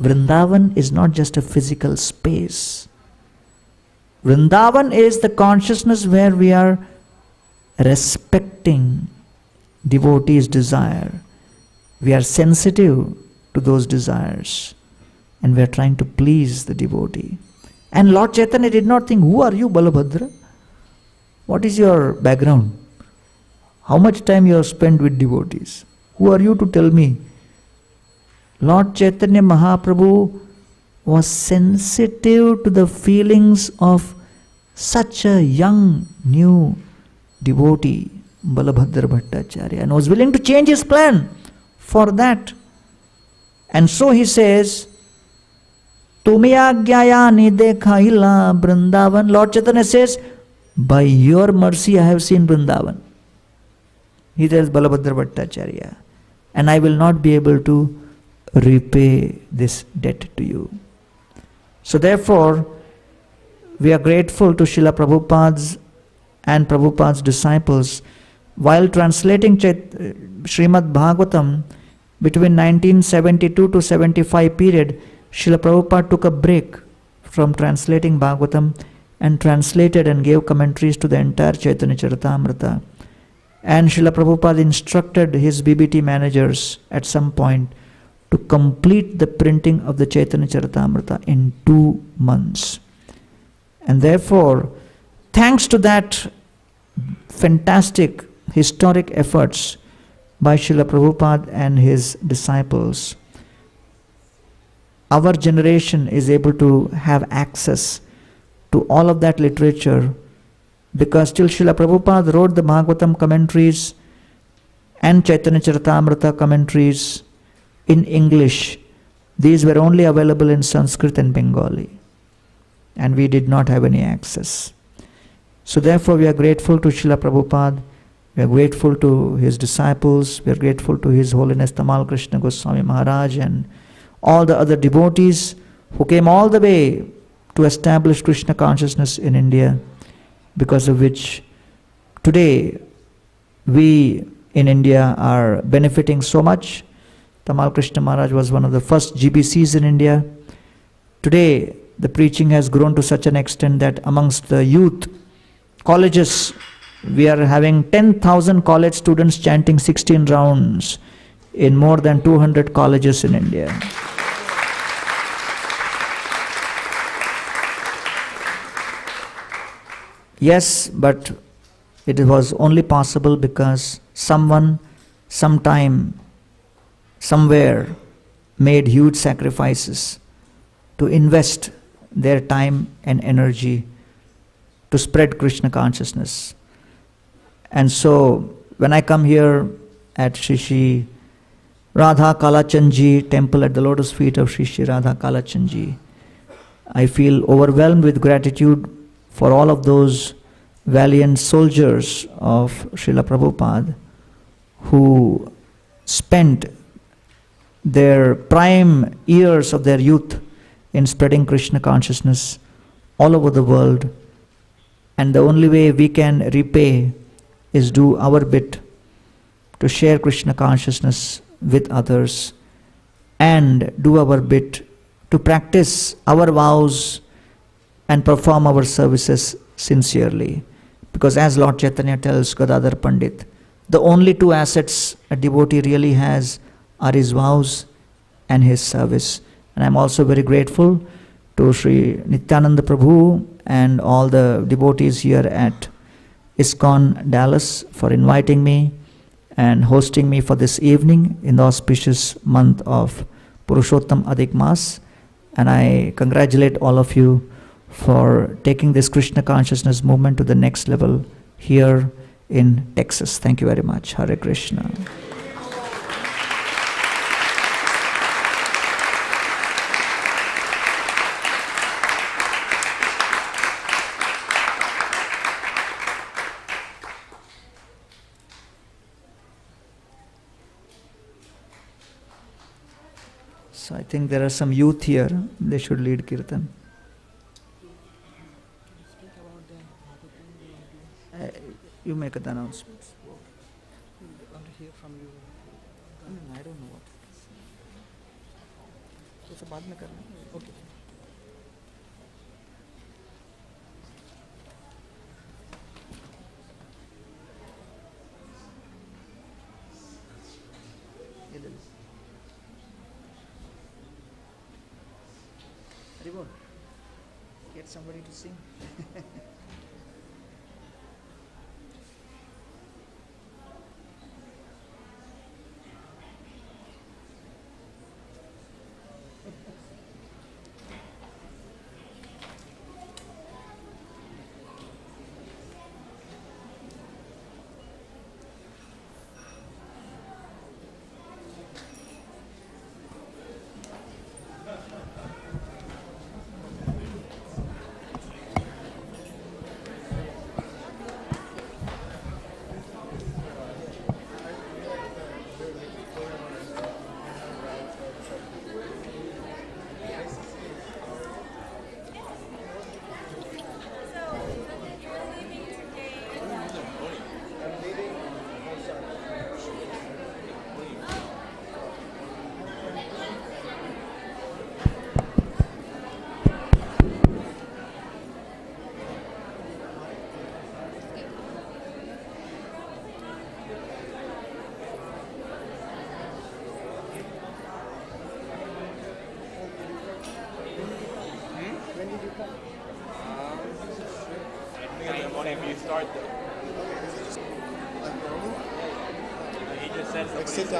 Vrindavan is not just a physical space. Vrindavan is the consciousness where we are respecting devotees' desire. We are sensitive to those desires and we are trying to please the devotee. And Lord Chaitanya did not think, who are you, Balabhadra? What is your background? How much time you have spent with devotees? Who are you to tell me? Lord Chaitanya Mahaprabhu was sensitive to the feelings of such a young, new devotee Balabhadra Bhattacharya, and was willing to change his plan for that. And so he says, Tumi Agyayani Dekhaila Vrindavan. Lord Chaitanya says, by your mercy I have seen Vrindavan. He tells Balabhadra Bhattacharya, and I will not be able to repay this debt to you. So therefore, we are grateful to Srila Prabhupada's and Prabhupada's disciples. While translating Srimad Bhagavatam between 1972 to 75 period, Srila Prabhupada took a break from translating Bhagavatam and translated and gave commentaries to the entire Chaitanya Charitamrita. And Srila Prabhupada instructed his BBT managers at some point to complete the printing of the Chaitanya Charitamrita in 2 months. And therefore, thanks to that fantastic historic efforts by Srila Prabhupada and his disciples, our generation is able to have access to all of that literature, because till Srila Prabhupada wrote the Bhagavatam commentaries and Chaitanya Charitamrita commentaries in English, these were only available in Sanskrit and Bengali, and we did not have any access. So therefore we are grateful to Srila Prabhupada, we are grateful to his disciples, we are grateful to His Holiness Tamal Krishna Goswami Maharaj and all the other devotees who came all the way to establish Krishna consciousness in India, because of which today we in India are benefiting so much. Tamal Krishna Maharaj was one of the first GBCs in India. Today the preaching has grown to such an extent that amongst the youth colleges, we are having 10,000 college students chanting 16 rounds in more than 200 colleges in India. Yes, but it was only possible because someone, sometime, somewhere made huge sacrifices to invest their time and energy to spread Krishna consciousness. And so when I come here at Shri Radha Kalachandji temple at the lotus feet of Shri Radha Kalachandji, I feel overwhelmed with gratitude for all of those valiant soldiers of Srila Prabhupada who spent their prime years of their youth in spreading Krishna consciousness all over the world. And the only way we can repay is do our bit to share Krishna consciousness with others and do our bit to practice our vows and perform our services sincerely. Because as Lord Chaitanya tells Gadadhar Pandit, the only two assets a devotee really has are his vows and his service. And I'm also very grateful to Sri Nityananda Prabhu and all the devotees here at ISKCON Dallas for inviting me and hosting me for this evening in the auspicious month of Purushottam Adhik Mas. And I congratulate all of you for taking this Krishna consciousness movement to the next level here in Texas. Thank you very much. Hare Krishna. So I think there are some youth here. They should lead Kirtan. You make an announcement. I want to hear from you. I don't know what. तो सब बाद में करना है. Okay. Haribol, get somebody to sing. If you start though. He just said somebody.